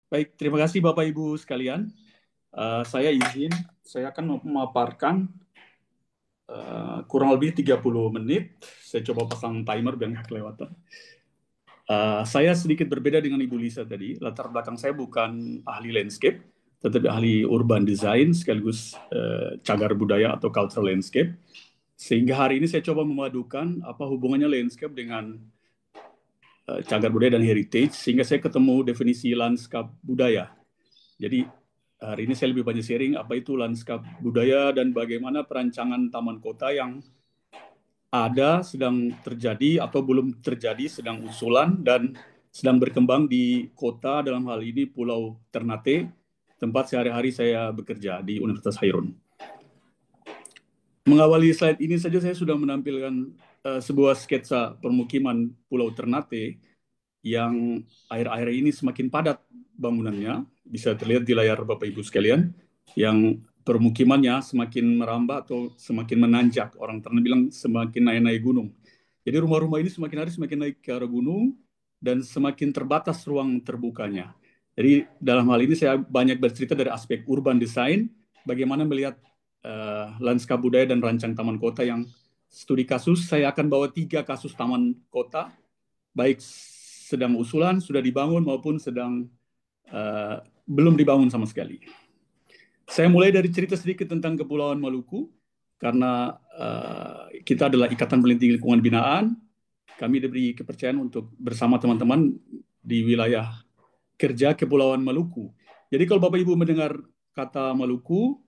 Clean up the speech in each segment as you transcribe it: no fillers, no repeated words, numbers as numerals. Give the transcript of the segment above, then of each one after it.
Baik, terima kasih Bapak Ibu sekalian. Saya akan memaparkan kurang lebih 30 menit. Saya coba pasang timer biar nggak kelewatan. Saya sedikit berbeda dengan Ibu Lisa tadi. Latar belakang saya bukan ahli landscape, tetapi ahli urban design sekaligus cagar budaya atau cultural landscape. Sehingga hari ini saya coba memadukan apa hubungannya landscape dengan cagar budaya dan heritage, sehingga saya ketemu definisi lanskap budaya. Jadi hari ini saya lebih banyak sharing apa itu lanskap budaya dan bagaimana perancangan taman kota yang ada, sedang terjadi atau belum terjadi, sedang usulan dan sedang berkembang di kota, dalam hal ini Pulau Ternate, tempat sehari-hari saya bekerja di Universitas Hairun. Mengawali slide ini saja saya sudah menampilkan sebuah sketsa permukiman Pulau Ternate yang akhir-akhir ini semakin padat bangunannya, bisa terlihat di layar Bapak Ibu sekalian, yang permukimannya semakin merambah atau semakin menanjak. Orang Ternate bilang semakin naik-naik gunung. Jadi rumah-rumah ini semakin hari semakin naik ke arah gunung dan semakin terbatas ruang terbukanya. Jadi dalam hal ini saya banyak bercerita dari aspek urban design, bagaimana melihat lanskap budaya dan rancang taman kota yang studi kasus. Saya akan bawa 3 kasus taman kota, baik sedang usulan, sudah dibangun, maupun sedang belum dibangun sama sekali. Saya mulai dari cerita sedikit tentang Kepulauan Maluku, karena kita adalah Ikatan Peneliti Lingkungan Binaan. Kami diberi kepercayaan untuk bersama teman-teman di wilayah kerja Kepulauan Maluku. Jadi kalau Bapak Ibu mendengar kata Maluku,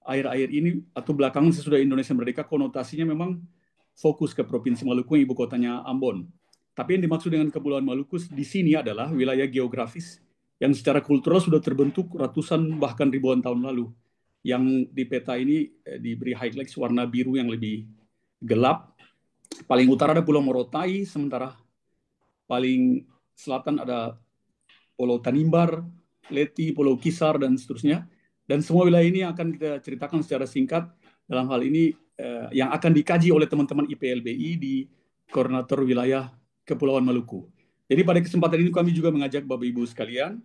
akhir-akhir ini atau belakangan sesudah Indonesia merdeka, konotasinya memang fokus ke Provinsi Maluku yang ibu kotanya Ambon. Tapi yang dimaksud dengan Kepulauan Maluku di sini adalah wilayah geografis yang secara kultural sudah terbentuk ratusan bahkan ribuan tahun lalu. Yang di peta ini diberi highlights warna biru yang lebih gelap. Paling utara ada Pulau Morotai, sementara paling selatan ada Pulau Tanimbar, Leti, Pulau Kisar, dan seterusnya. Dan semua wilayah ini akan kita ceritakan secara singkat dalam hal ini yang akan dikaji oleh teman-teman IPLBI di Koordinator Wilayah Kepulauan Maluku. Jadi pada kesempatan ini kami juga mengajak Bapak Ibu sekalian,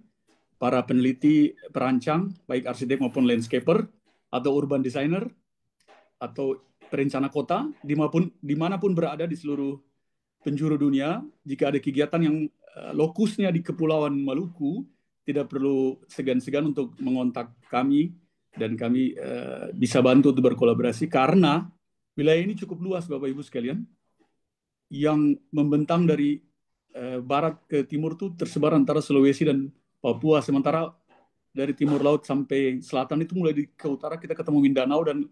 para peneliti perancang, baik arsitek maupun landscaper, atau urban designer, atau perencana kota, dimanapun berada di seluruh penjuru dunia, jika ada kegiatan yang lokusnya di Kepulauan Maluku, tidak perlu segan-segan untuk mengontak kami, dan kami bisa bantu untuk berkolaborasi, karena wilayah ini cukup luas Bapak Ibu sekalian, yang membentang dari barat ke timur tuh tersebar antara Sulawesi dan Papua, sementara dari timur laut sampai selatan itu mulai ke utara kita ketemu Mindanao, dan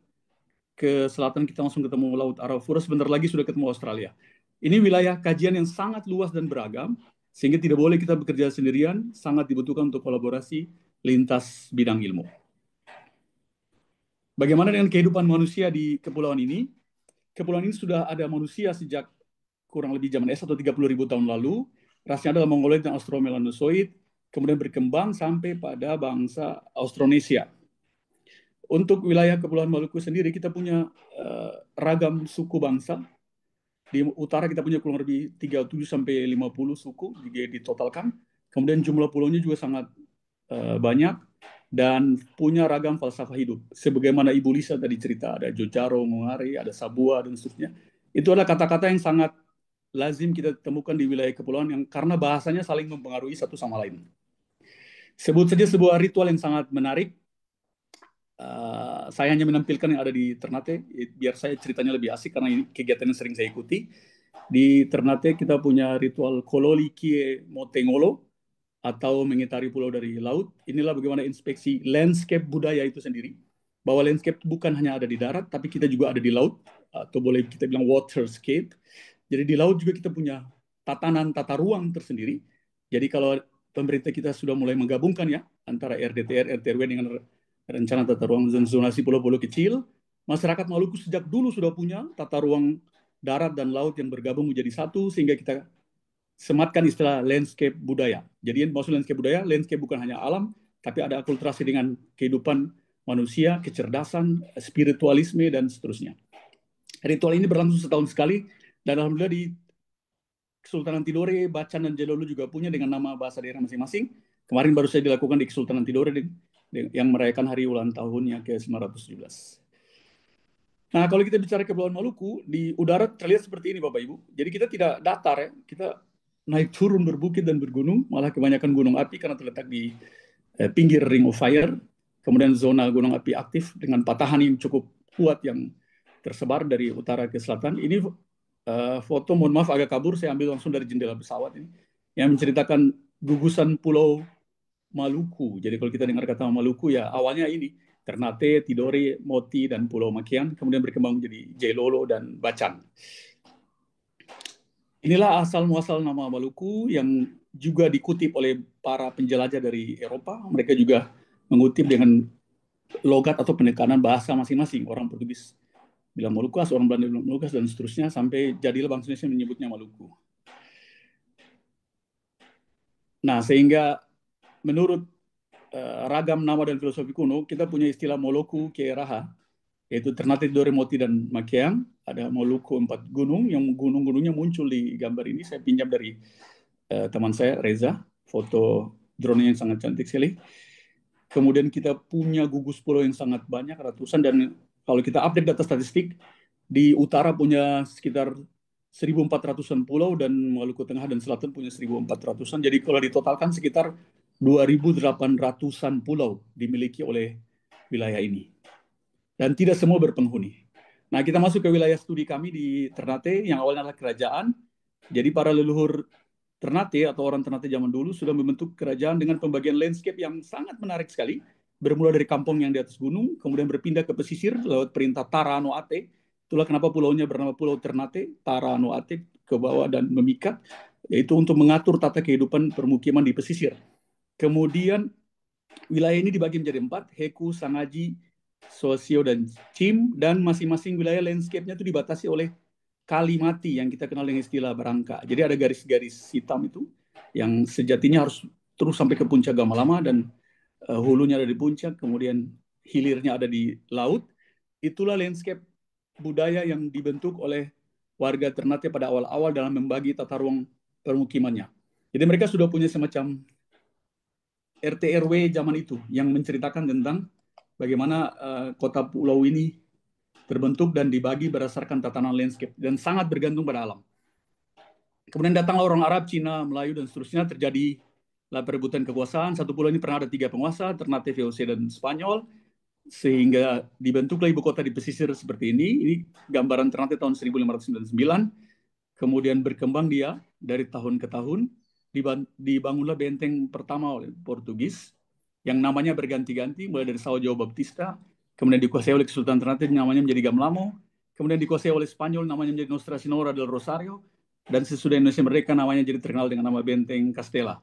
ke selatan kita langsung ketemu Laut Arafura, sebentar lagi sudah ketemu Australia. Ini wilayah kajian yang sangat luas dan beragam, sehingga tidak boleh kita bekerja sendirian, sangat dibutuhkan untuk kolaborasi lintas bidang ilmu. Bagaimana dengan kehidupan manusia di kepulauan ini? Kepulauan ini sudah ada manusia sejak kurang lebih zaman es atau 30.000 tahun lalu. Rasnya adalah Mongoloid dan Austromelanozoid, kemudian berkembang sampai pada bangsa Austronesia. Untuk wilayah Kepulauan Maluku sendiri, kita punya ragam suku bangsa. Di utara kita punya kurang lebih 37 sampai 50 suku jika ditotalkan. Kemudian jumlah pulaunya juga sangat banyak dan punya ragam falsafah hidup. Sebagaimana Ibu Lisa tadi cerita, ada Jojaro, Ngongare, ada Sabua, dan seterusnya. Itu adalah kata-kata yang sangat lazim kita temukan di wilayah kepulauan yang karena bahasanya saling mempengaruhi satu sama lain. Sebut saja sebuah ritual yang sangat menarik. Saya hanya menampilkan yang ada di Ternate, biar saya ceritanya lebih asik karena ini kegiatan yang sering saya ikuti. Di Ternate kita punya ritual Kololi Kie Motengolo, atau mengitari pulau dari laut. Inilah bagaimana inspeksi landscape budaya itu sendiri. Bahwa landscape bukan hanya ada di darat, tapi kita juga ada di laut, atau boleh kita bilang waterscape. Jadi di laut juga kita punya tatanan tata ruang tersendiri. Jadi kalau pemerintah kita sudah mulai menggabungkan ya, antara RDTR, RTRW dengan rencana tata ruang zonasi pulau-pulau kecil, masyarakat Maluku sejak dulu sudah punya tata ruang darat dan laut yang bergabung menjadi satu, sehingga kita sematkan istilah landscape budaya. Jadi maksud landscape budaya, landscape bukan hanya alam, tapi ada akulturasi dengan kehidupan manusia, kecerdasan, spiritualisme, dan seterusnya. Ritual ini berlangsung setahun sekali, dan alhamdulillah di Kesultanan Tidore, Bacan, dan Jelolo juga punya dengan nama bahasa daerah masing-masing. Kemarin baru saja dilakukan di Kesultanan Tidore yang merayakan hari ulang tahunnya ke-917. Nah, kalau kita bicara Kepulauan Maluku, di udara terlihat seperti ini, Bapak Ibu. Jadi kita tidak datar ya, kita naik turun berbukit dan bergunung, malah kebanyakan gunung api karena terletak di pinggir Ring of Fire, kemudian zona gunung api aktif dengan patahan yang cukup kuat yang tersebar dari utara ke selatan. Ini foto, mohon maaf agak kabur, saya ambil langsung dari jendela pesawat ini, yang menceritakan gugusan Pulau Maluku. Jadi kalau kita dengar kata Maluku ya awalnya ini Ternate, Tidore, Moti, dan Pulau Makian, kemudian berkembang menjadi Jailolo dan Bacan. Inilah asal-muasal nama Maluku yang juga dikutip oleh para penjelajah dari Eropa. Mereka juga mengutip dengan logat atau penekanan bahasa masing-masing. Orang Portugis bilang Molucas, orang Belanda bilang Molucas, dan seterusnya, sampai jadilah bangsa Indonesia menyebutnya Maluku. Nah, sehingga menurut ragam nama dan filosofi kuno, kita punya istilah Moloku Kieraha, yaitu Ternate, Tidore, Moti, dan Makian. Ada Moluku 4 gunung, yang gunung-gunungnya muncul di gambar ini. Saya pinjam dari teman saya, Reza, foto drone yang sangat cantik sekali. Kemudian kita punya gugus pulau yang sangat banyak, ratusan, dan kalau kita update data statistik, di utara punya sekitar 1.400-an pulau, dan Maluku Tengah dan Selatan punya 1.400-an. Jadi kalau ditotalkan sekitar 2.800-an pulau dimiliki oleh wilayah ini. Dan tidak semua berpenghuni. Nah, kita masuk ke wilayah studi kami di Ternate, yang awalnya adalah kerajaan. Jadi para leluhur Ternate atau orang Ternate zaman dulu sudah membentuk kerajaan dengan pembagian landscape yang sangat menarik sekali. Bermula dari kampung yang di atas gunung, kemudian berpindah ke pesisir lewat perintah Tara No Ate. Itulah kenapa pulaunya bernama Pulau Ternate, Tara No Ate, ke bawah dan memikat, yaitu untuk mengatur tata kehidupan permukiman di pesisir. Kemudian wilayah ini dibagi menjadi 4, Heku, Sangaji, Sosio, dan Chim, dan masing-masing wilayah landscape-nya itu dibatasi oleh kali mati yang kita kenal dengan istilah Barangka. Jadi ada garis-garis hitam itu yang sejatinya harus terus sampai ke puncak Gamalama, dan hulunya ada di puncak, kemudian hilirnya ada di laut. Itulah landscape budaya yang dibentuk oleh warga Ternate pada awal-awal dalam membagi tata ruang permukimannya. Jadi mereka sudah punya semacam RT RW zaman itu yang menceritakan tentang bagaimana kota pulau ini terbentuk dan dibagi berdasarkan tatanan landscape dan sangat bergantung pada alam. Kemudian datanglah orang Arab, Cina, Melayu, dan seterusnya. Terjadilah perebutan kekuasaan. Satu pulau ini pernah ada 3 penguasa, Ternate, VOC, dan Spanyol, sehingga dibentuklah ibu kota di pesisir seperti ini. Ini gambaran Ternate tahun 1599. Kemudian berkembang dia dari tahun ke tahun. Dibangunlah benteng pertama oleh Portugis yang namanya berganti-ganti, mulai dari Sao João Baptista, kemudian dikuasai oleh Kesultanan Ternate, namanya menjadi Gamlamo, kemudian dikuasai oleh Spanyol, namanya menjadi Nostra Senhora del Rosario, dan sesudah Indonesia merdeka namanya jadi terkenal dengan nama Benteng Castella.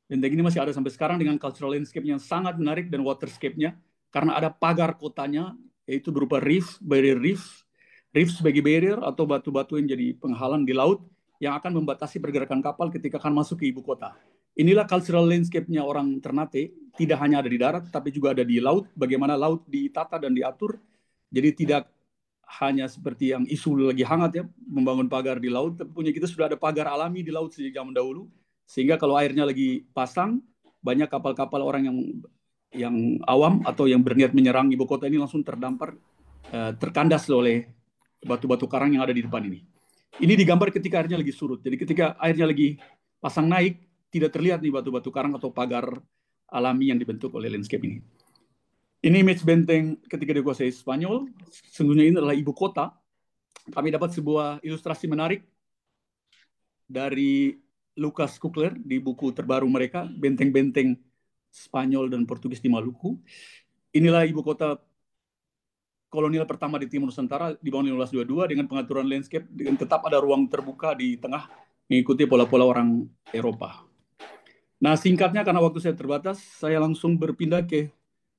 Benteng ini masih ada sampai sekarang dengan cultural landscape-nya yang sangat menarik dan waterscape-nya, karena ada pagar kotanya, yaitu berupa reef, barrier reef, reef sebagai barrier atau batu-batu yang jadi penghalang di laut, yang akan membatasi pergerakan kapal ketika akan masuk ke ibu kota. Inilah cultural landscape-nya orang Ternate, tidak hanya ada di darat, tapi juga ada di laut, bagaimana laut ditata dan diatur, jadi tidak hanya seperti yang isu lagi hangat ya, membangun pagar di laut, tapi punya kita sudah ada pagar alami di laut sejak zaman dahulu, sehingga kalau airnya lagi pasang, banyak kapal-kapal orang yang awam atau yang berniat menyerang ibu kota ini langsung terdampar, terkandas oleh batu-batu karang yang ada di depan ini. Ini digambar ketika airnya lagi surut. Jadi ketika airnya lagi pasang naik, tidak terlihat nih batu-batu karang atau pagar alami yang dibentuk oleh landscape ini. Ini image benteng ketika dikuasai Spanyol. Sesungguhnya ini adalah ibu kota. Kami dapat sebuah ilustrasi menarik dari Lucas Kukler di buku terbaru mereka, Benteng-Benteng Spanyol dan Portugis di Maluku. Inilah ibu kota kolonial pertama di Timur Nusantara, dibangun 1522 dengan pengaturan landscape, dengan tetap ada ruang terbuka di tengah mengikuti pola-pola orang Eropa. Nah, singkatnya karena waktu saya terbatas, saya langsung berpindah ke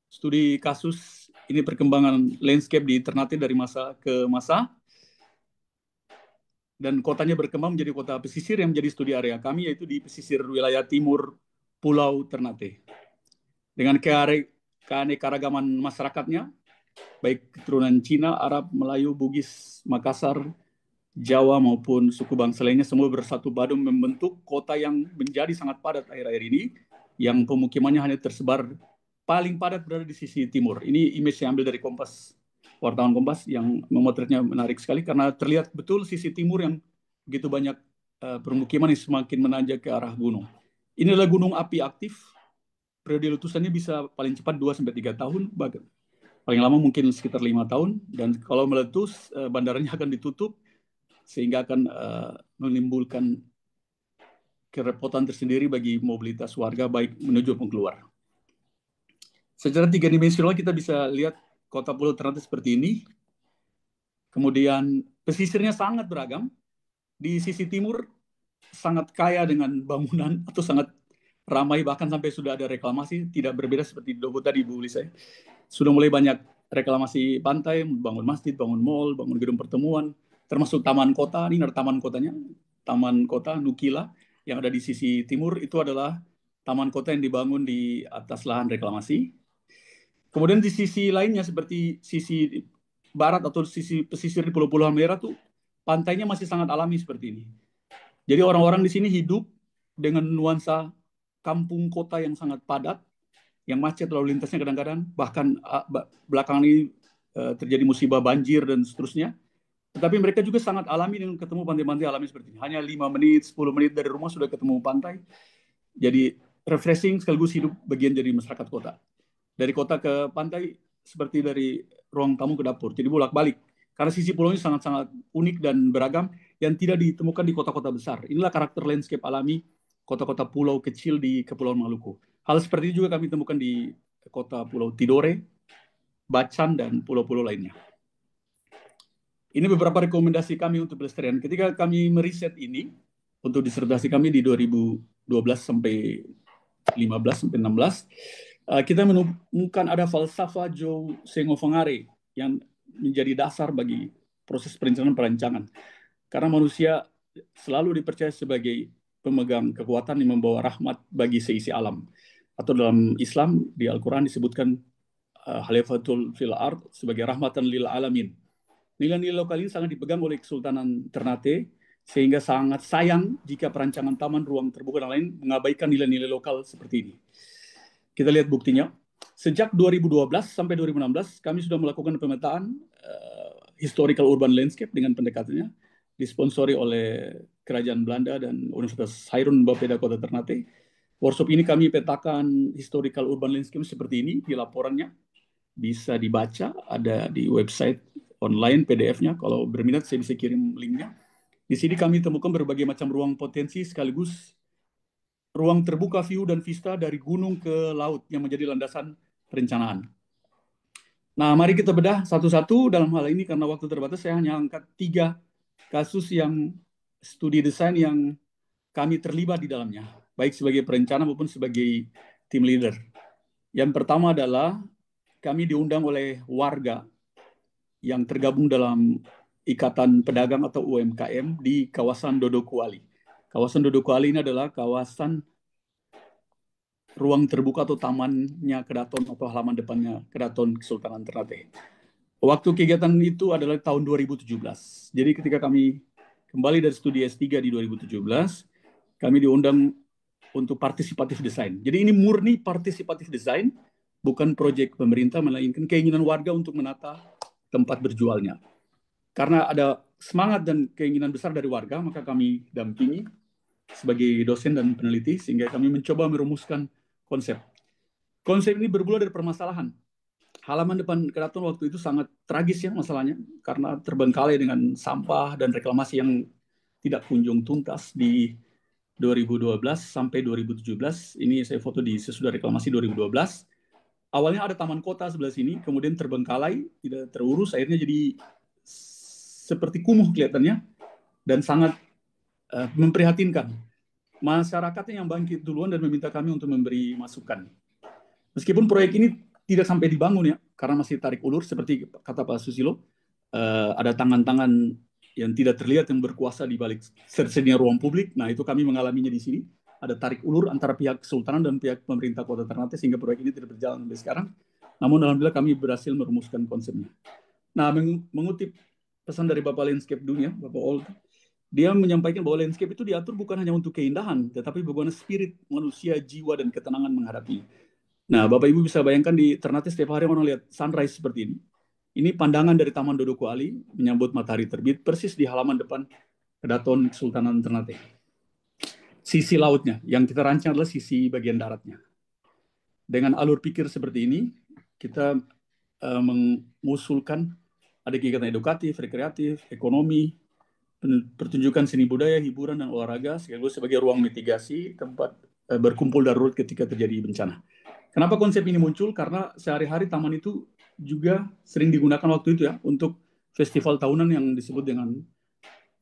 studi kasus ini perkembangan landscape di Ternate dari masa ke masa, dan kotanya berkembang menjadi kota pesisir yang menjadi studi area kami, yaitu di pesisir wilayah timur Pulau Ternate. Dengan keanekaragaman masyarakatnya, baik keturunan Cina, Arab, Melayu, Bugis, Makassar, Jawa maupun suku bangsa lainnya, semua bersatu padu membentuk kota yang menjadi sangat padat akhir-akhir ini. yang pemukimannya hanya tersebar paling padat berada di sisi timur. Ini image yang ambil dari Kompas, wartawan Kompas, yang memotretnya menarik sekali karena terlihat betul sisi timur yang begitu banyak permukiman yang semakin menanjak ke arah gunung. Ini adalah gunung api aktif. Periode letusannya bisa paling cepat 2-3 tahun, bahkan paling lama mungkin sekitar 5 tahun. Dan kalau meletus, bandaranya akan ditutup sehingga akan menimbulkan kerepotan tersendiri bagi mobilitas warga baik menuju maupun keluar. Secara tiga dimensional kita bisa lihat kota Pulau Ternate seperti ini. Kemudian pesisirnya sangat beragam. Di sisi timur sangat kaya dengan bangunan atau sangat ramai, bahkan sampai sudah ada reklamasi, tidak berbeda seperti di Dobo tadi, Bu Lisa. Sudah mulai banyak reklamasi pantai, bangun masjid, bangun mall, bangun gedung pertemuan, termasuk taman kota. Ini ada taman kotanya, Taman Kota Nukila yang ada di sisi timur. Itu adalah taman kota yang dibangun di atas lahan reklamasi. Kemudian di sisi lainnya seperti sisi barat atau sisi pesisir di Pulau-Pulau Merah tuh pantainya masih sangat alami seperti ini. Jadi orang-orang di sini hidup dengan nuansa kampung kota yang sangat padat, yang macet lalu lintasnya kadang-kadang, bahkan belakangan ini terjadi musibah banjir dan seterusnya. Tetapi mereka juga sangat alami dengan ketemu pantai-pantai alami seperti ini. Hanya 5 menit, 10 menit dari rumah sudah ketemu pantai. Jadi refreshing sekaligus hidup bagian dari masyarakat kota. Dari kota ke pantai seperti dari ruang tamu ke dapur. Jadi bolak-balik. Karena sisi pulau ini sangat-sangat unik dan beragam yang tidak ditemukan di kota-kota besar. Inilah karakter landscape alami kota-kota pulau kecil di Kepulauan Maluku. Hal seperti ini juga kami temukan di kota Pulau Tidore, Bacan, dan pulau-pulau lainnya. Ini beberapa rekomendasi kami untuk pelestarian. Ketika kami meriset ini, untuk disertasi kami di 2012 sampai 15 sampai 16, kita menemukan ada falsafah Joe Sengofangare yang menjadi dasar bagi proses perencanaan. Karena manusia selalu dipercaya sebagai pemegang kekuatan yang membawa rahmat bagi seisi alam. Atau dalam Islam, di Al-Quran disebutkan Khalifatul fil ard sebagai rahmatan lil alamin. Nilai-nilai lokal ini sangat dipegang oleh Kesultanan Ternate, sehingga sangat sayang jika perancangan taman, ruang terbuka dan lain mengabaikan nilai-nilai lokal seperti ini. Kita lihat buktinya. Sejak 2012 sampai 2016, kami sudah melakukan pemetaan historical urban landscape dengan pendekatannya, disponsori oleh Kerajaan Belanda dan Universitas Hairun Bapeda Kota Ternate. Workshop ini kami petakan historical urban landscape seperti ini di laporannya. Bisa dibaca, ada di website online PDF-nya. Kalau berminat saya bisa kirim linknya. Di sini kami temukan berbagai macam ruang potensi sekaligus ruang terbuka view dan vista dari gunung ke laut yang menjadi landasan perencanaan. Nah, mari kita bedah satu-satu dalam hal ini karena waktu terbatas. Saya hanya angkat 3 kasus yang studi desain yang kami terlibat di dalamnya, baik sebagai perencana maupun sebagai tim leader. Yang pertama adalah kami diundang oleh warga yang tergabung dalam Ikatan Pedagang atau UMKM di kawasan Dodokuali. Kawasan Dodokuali ini adalah kawasan ruang terbuka atau tamannya Keraton atau halaman depannya Keraton Kesultanan Ternate. Waktu kegiatan itu adalah tahun 2017. Jadi ketika kami kembali dari studi S3 di 2017, kami diundang untuk partisipatif desain. Jadi ini murni partisipatif desain, bukan proyek pemerintah, melainkan keinginan warga untuk menata tempat berjualnya. Karena ada semangat dan keinginan besar dari warga, maka kami dampingi sebagai dosen dan peneliti, sehingga kami mencoba merumuskan konsep. Konsep ini bermula dari permasalahan. Halaman depan keraton waktu itu sangat tragis ya masalahnya, karena terbengkalai dengan sampah dan reklamasi yang tidak kunjung tuntas di 2012 sampai 2017. Ini saya foto di sesudah reklamasi 2012. Awalnya ada taman kota sebelah sini, kemudian terbengkalai, tidak terurus, akhirnya jadi seperti kumuh kelihatannya, dan sangat memprihatinkan. Masyarakatnya yang bangkit duluan dan meminta kami untuk memberi masukan. Meskipun proyek ini tidak sampai dibangun ya, karena masih tarik ulur, seperti kata Pak Susilo, ada tangan-tangan yang tidak terlihat yang berkuasa di balik tersedianya ruang publik. Nah, itu kami mengalaminya di sini. Ada tarik ulur antara pihak Kesultanan dan pihak pemerintah Kota Ternate, sehingga proyek ini tidak berjalan sampai sekarang. Namun alhamdulillah kami berhasil merumuskan konsepnya. Nah, mengutip pesan dari Bapak Landscape Dunia, Bapak Old, Dia menyampaikan bahwa landscape itu diatur bukan hanya untuk keindahan, tetapi bagaimana spirit manusia, jiwa, dan ketenangan menghadapi. Nah, Bapak Ibu bisa bayangkan di Ternate setiap hari orang lihat sunrise seperti ini. Ini pandangan dari Taman Dodoko Ali menyambut matahari terbit persis di halaman depan Keraton Kesultanan Ternate. Sisi lautnya, yang kita rancang adalah sisi bagian daratnya. Dengan alur pikir seperti ini, kita mengusulkan ada kegiatan edukatif, rekreatif, ekonomi, pertunjukan seni budaya, hiburan, dan olahraga, sekaligus sebagai ruang mitigasi tempat berkumpul darurat ketika terjadi bencana. Kenapa konsep ini muncul? Karena sehari-hari taman itu juga sering digunakan waktu itu ya untuk festival tahunan yang disebut dengan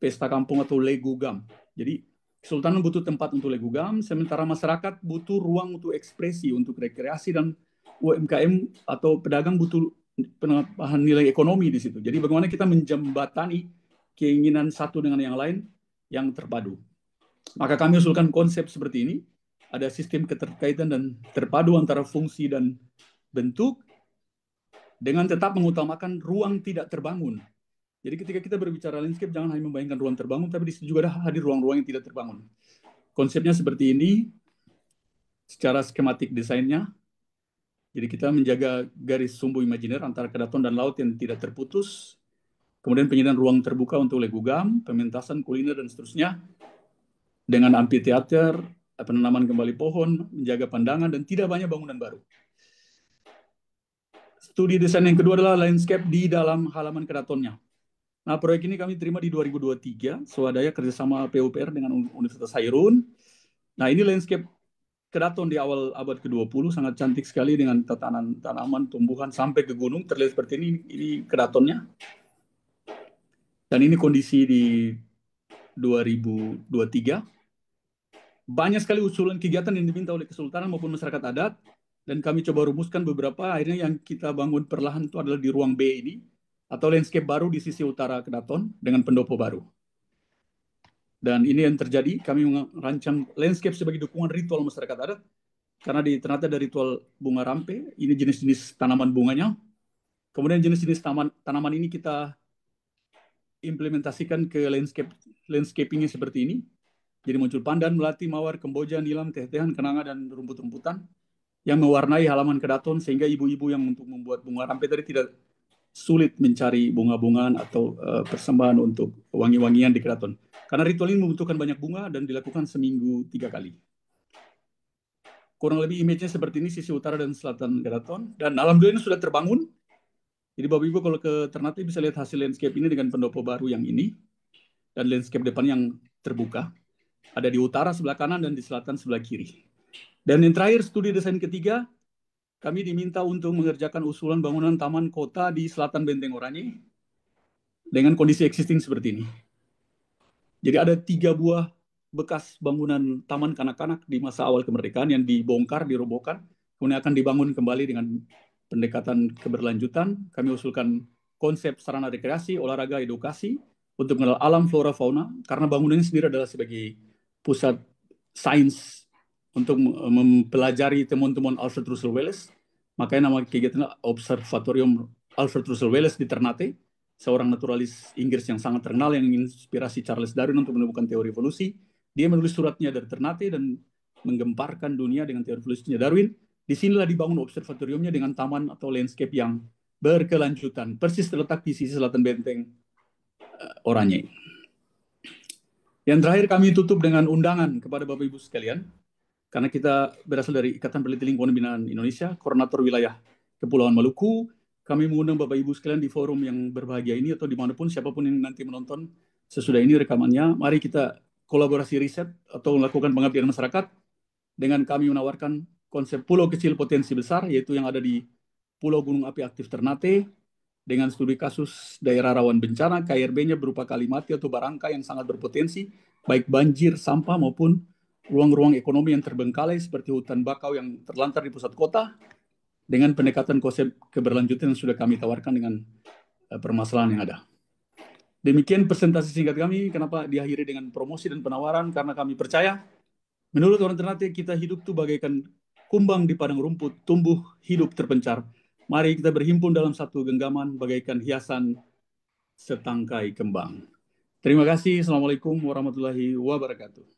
pesta kampung atau legugam. Jadi Kesultanan butuh tempat untuk legugam, sementara masyarakat butuh ruang untuk ekspresi, untuk rekreasi, dan UMKM atau pedagang butuh penambahan nilai ekonomi di situ. Jadi bagaimana kita menjembatani keinginan satu dengan yang lain yang terpadu. Maka kami usulkan konsep seperti ini, ada sistem keterkaitan dan terpadu antara fungsi dan bentuk, dengan tetap mengutamakan ruang tidak terbangun. Jadi ketika kita berbicara landscape, jangan hanya membayangkan ruang terbangun, tapi di situ juga ada hadir ruang-ruang yang tidak terbangun. Konsepnya seperti ini, secara skematik desainnya. Jadi kita menjaga garis sumbu imajiner antara keraton dan laut yang tidak terputus. Kemudian penyediaan ruang terbuka untuk legugam, pementasan, kuliner, dan seterusnya. Dengan amphitheater, penanaman kembali pohon, menjaga pandangan, dan tidak banyak bangunan baru. Studi desain yang kedua adalah landscape di dalam halaman keratonnya. Nah, proyek ini kami terima di 2023, swadaya kerjasama PUPR dengan Universitas Hairun. Nah, ini landscape keraton di awal abad ke-20, sangat cantik sekali dengan tatanan tanaman, tumbuhan, sampai ke gunung, terlihat seperti ini keratonnya. Dan ini kondisi di 2023. Banyak sekali usulan kegiatan yang diminta oleh Kesultanan maupun masyarakat adat, dan kami coba rumuskan beberapa. Akhirnya yang kita bangun perlahan itu adalah di ruang B ini, atau landscape baru di sisi utara keraton dengan pendopo baru. Dan ini yang terjadi, kami merancang landscape sebagai dukungan ritual masyarakat adat, karena di Ternate ada ritual bunga rampe, ini jenis-jenis tanaman bunganya. Kemudian jenis-jenis tanaman ini kita implementasikan ke landscapingnya seperti ini. Jadi muncul pandan, melati, mawar, kemboja, nilam, teh-tehan, kenanga, dan rumput-rumputan yang mewarnai halaman keraton, sehingga ibu-ibu yang untuk membuat bunga rampe tadi tidak sulit mencari bunga-bungaan atau persembahan untuk wangi-wangian di keraton. Karena ritual ini membutuhkan banyak bunga dan dilakukan seminggu 3 kali. Kurang lebih image-nya seperti ini, sisi utara dan selatan keraton. Dan alhamdulillah ini sudah terbangun. Jadi Bapak Ibu kalau ke Ternate bisa lihat hasil landscape ini dengan pendopo baru yang ini. Dan landscape depan yang terbuka. Ada di utara sebelah kanan dan di selatan sebelah kiri. Dan yang terakhir, studi desain ketiga, kami diminta untuk mengerjakan usulan bangunan taman kota di selatan Benteng Oranye dengan kondisi existing seperti ini. Jadi ada 3 buah bekas bangunan taman kanak-kanak di masa awal kemerdekaan yang dibongkar, dirobohkan, kemudian akan dibangun kembali dengan pendekatan keberlanjutan. Kami usulkan konsep sarana rekreasi, olahraga, edukasi untuk mengenal alam, flora, fauna, karena bangunannya sendiri adalah sebagai pusat sains untuk mempelajari temuan-temuan Alfred Russel Wallace. Makanya nama kegiatan Observatorium Alfred Russel Wallace di Ternate, seorang naturalis Inggris yang sangat terkenal yang menginspirasi Charles Darwin untuk menemukan teori evolusi. Dia menulis suratnya dari Ternate dan menggemparkan dunia dengan teori evolusinya Darwin. Disinilah dibangun observatoriumnya dengan taman atau landscape yang berkelanjutan, persis terletak di sisi selatan Benteng Oranye. Yang terakhir kami tutup dengan undangan kepada Bapak Ibu sekalian, karena kita berasal dari Ikatan Peneliti Lingkungan Binaan Indonesia, Koordinator Wilayah Kepulauan Maluku. Kami mengundang Bapak Ibu sekalian di forum yang berbahagia ini atau dimanapun siapapun yang nanti menonton sesudah ini rekamannya. Mari kita kolaborasi riset atau melakukan pengabdian masyarakat dengan kami menawarkan konsep pulau kecil potensi besar, yaitu yang ada di Pulau Gunung Api Aktif Ternate, dengan studi kasus daerah rawan bencana, KRB-nya berupa Kalimati atau Barangka yang sangat berpotensi, baik banjir, sampah, maupun ruang-ruang ekonomi yang terbengkalai seperti hutan bakau yang terlantar di pusat kota, dengan pendekatan konsep keberlanjutan yang sudah kami tawarkan dengan permasalahan yang ada. Demikian presentasi singkat kami, kenapa diakhiri dengan promosi dan penawaran, karena kami percaya, menurut orang Ternate, kita hidup itu bagaikan kumbang di padang rumput, tumbuh hidup terpencar. Mari kita berhimpun dalam satu genggaman bagaikan hiasan setangkai kembang. Terima kasih. Assalamualaikum warahmatullahi wabarakatuh.